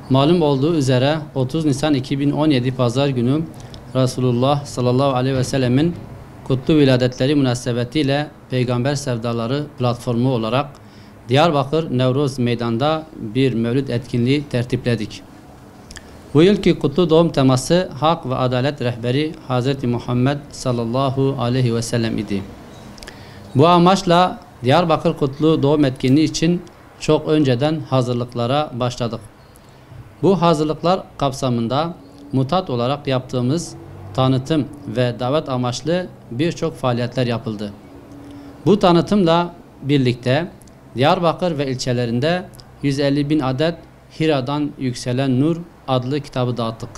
Malum olduğu üzere 30 Nisan 2017 Pazar günü Resulullah sallallahu aleyhi ve sellemin kutlu viladetleri münasebetiyle Peygamber Sevdaları platformu olarak Diyarbakır Nevruz Meydan'da bir mevlid etkinliği tertipledik. Bu yılki kutlu doğum teması hak ve adalet rehberi Hz. Muhammed sallallahu aleyhi ve sellem idi. Bu amaçla Diyarbakır kutlu doğum etkinliği için çok önceden hazırlıklara başladık. Bu hazırlıklar kapsamında mutat olarak yaptığımız tanıtım ve davet amaçlı birçok faaliyetler yapıldı. Bu tanıtımla birlikte Diyarbakır ve ilçelerinde 150 bin adet Hira'dan Yükselen Nur adlı kitabı dağıttık.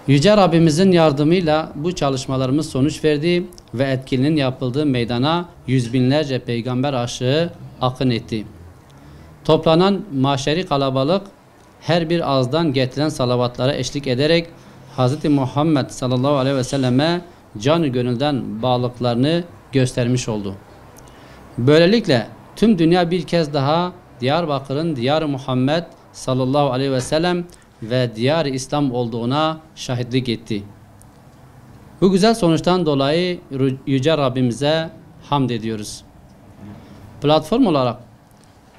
Yüce Rabbimizin yardımıyla bu çalışmalarımız sonuç verdi ve etkinliğin yapıldığı meydana yüz binlerce peygamber aşığı akın etti. Toplanan maşeri kalabalık her bir ağızdan getirilen salavatlara eşlik ederek Hz. Muhammed sallallahu aleyhi ve selleme canı gönülden bağlılıklarını göstermiş oldu. Böylelikle tüm dünya bir kez daha Diyarbakır'ın Diyar-ı Muhammed sallallahu aleyhi ve sellem ve Diyar-ı İslam olduğuna şahitlik etti. Bu güzel sonuçtan dolayı Yüce Rabbimize hamd ediyoruz. Platform olarak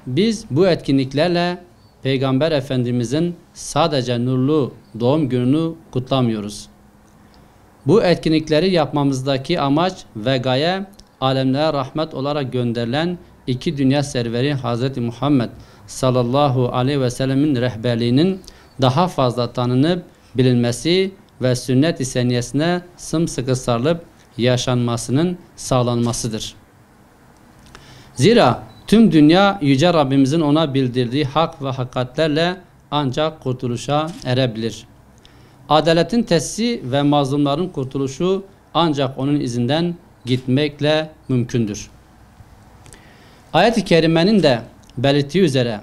biz bu etkinliklerle Peygamber Efendimizin sadece nurlu doğum gününü kutlamıyoruz. Bu etkinlikleri yapmamızdaki amaç ve gaye alemlere rahmet olarak gönderilen iki dünya serveri Hz. Muhammed sallallahu aleyhi ve sellemin rehberliğinin daha fazla tanınıp bilinmesi ve sünnet-i seniyesine sımsıkı sarılıp yaşanmasının sağlanmasıdır. Zira tüm dünya Yüce Rabbimizin ona bildirdiği hak ve hakikatlerle ancak kurtuluşa erebilir. Adaletin tesisi ve mazlumların kurtuluşu ancak onun izinden gitmekle mümkündür. Ayet-i Kerime'nin de belirttiği üzere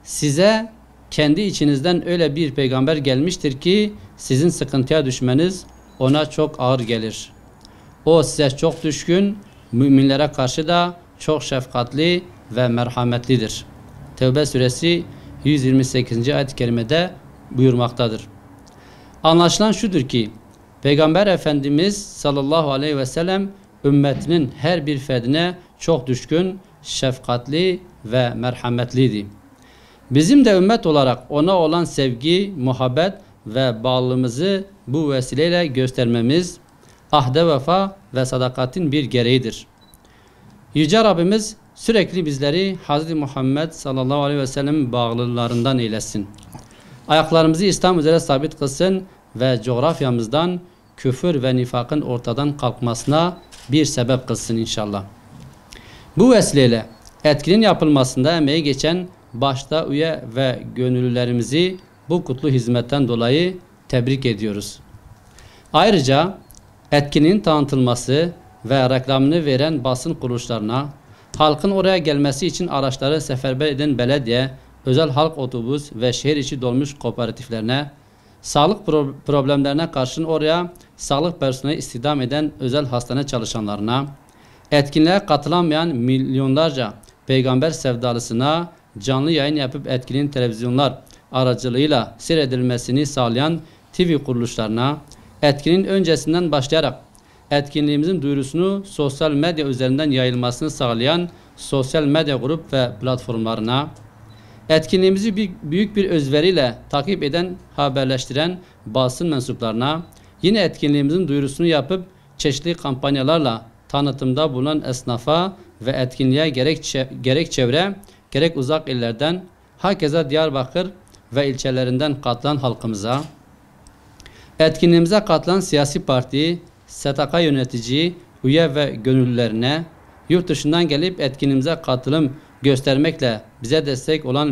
size kendi içinizden öyle bir peygamber gelmiştir ki sizin sıkıntıya düşmeniz ona çok ağır gelir. O size çok düşkün, müminlere karşı da çok şefkatli ve merhametlidir. Tevbe suresi 128. ayet-i kerimede buyurmaktadır. Anlaşılan şudur ki Peygamber Efendimiz sallallahu aleyhi ve sellem ümmetinin her bir ferdine çok düşkün, şefkatli ve merhametliydi. Bizim de ümmet olarak ona olan sevgi, muhabbet ve bağlılığımızı bu vesileyle göstermemiz ahde vefa ve sadakatin bir gereğidir. Yüce Rabbimiz sürekli bizleri Hz. Muhammed sallallahu aleyhi ve sellem bağlılığından eylesin. Ayaklarımızı İslam üzere sabit kılsın ve coğrafyamızdan küfür ve nifakın ortadan kalkmasına bir sebep kılsın inşallah. Bu vesileyle etkinin yapılmasında emeği geçen başta üye ve gönüllülerimizi bu kutlu hizmetten dolayı tebrik ediyoruz. Ayrıca etkinin tanıtılması ve reklamını veren basın kuruluşlarına, halkın oraya gelmesi için araçları seferber eden belediye, özel halk otobüs ve şehir içi dolmuş kooperatiflerine, sağlık problemlerine karşın oraya sağlık personeli istihdam eden özel hastane çalışanlarına, etkinliğe katılamayan milyonlarca peygamber sevdalısına canlı yayın yapıp etkinin televizyonlar aracılığıyla seyredilmesini sağlayan TV kuruluşlarına, etkinin öncesinden başlayarak etkinliğimizin duyurusunu sosyal medya üzerinden yayılmasını sağlayan sosyal medya grup ve platformlarına, etkinliğimizi büyük bir özveriyle takip eden, haberleştiren basın mensuplarına, yine etkinliğimizin duyurusunu yapıp çeşitli kampanyalarla tanıtımda bulunan esnafa ve etkinliğe gerek çevre, gerek uzak illerden, hakeza Diyarbakır ve ilçelerinden katılan halkımıza, etkinliğimize katılan siyasi parti, STK yönetici, üye ve gönüllülerine, yurt dışından gelip etkinliğimize katılım göstermekle bize destek olan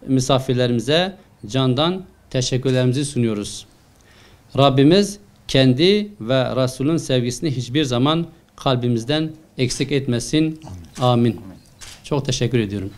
misafirlerimize candan teşekkürlerimizi sunuyoruz. Rabbimiz kendi ve Resul'ün sevgisini hiçbir zaman kalbimizden eksik etmesin. Amin. Çok teşekkür ediyorum.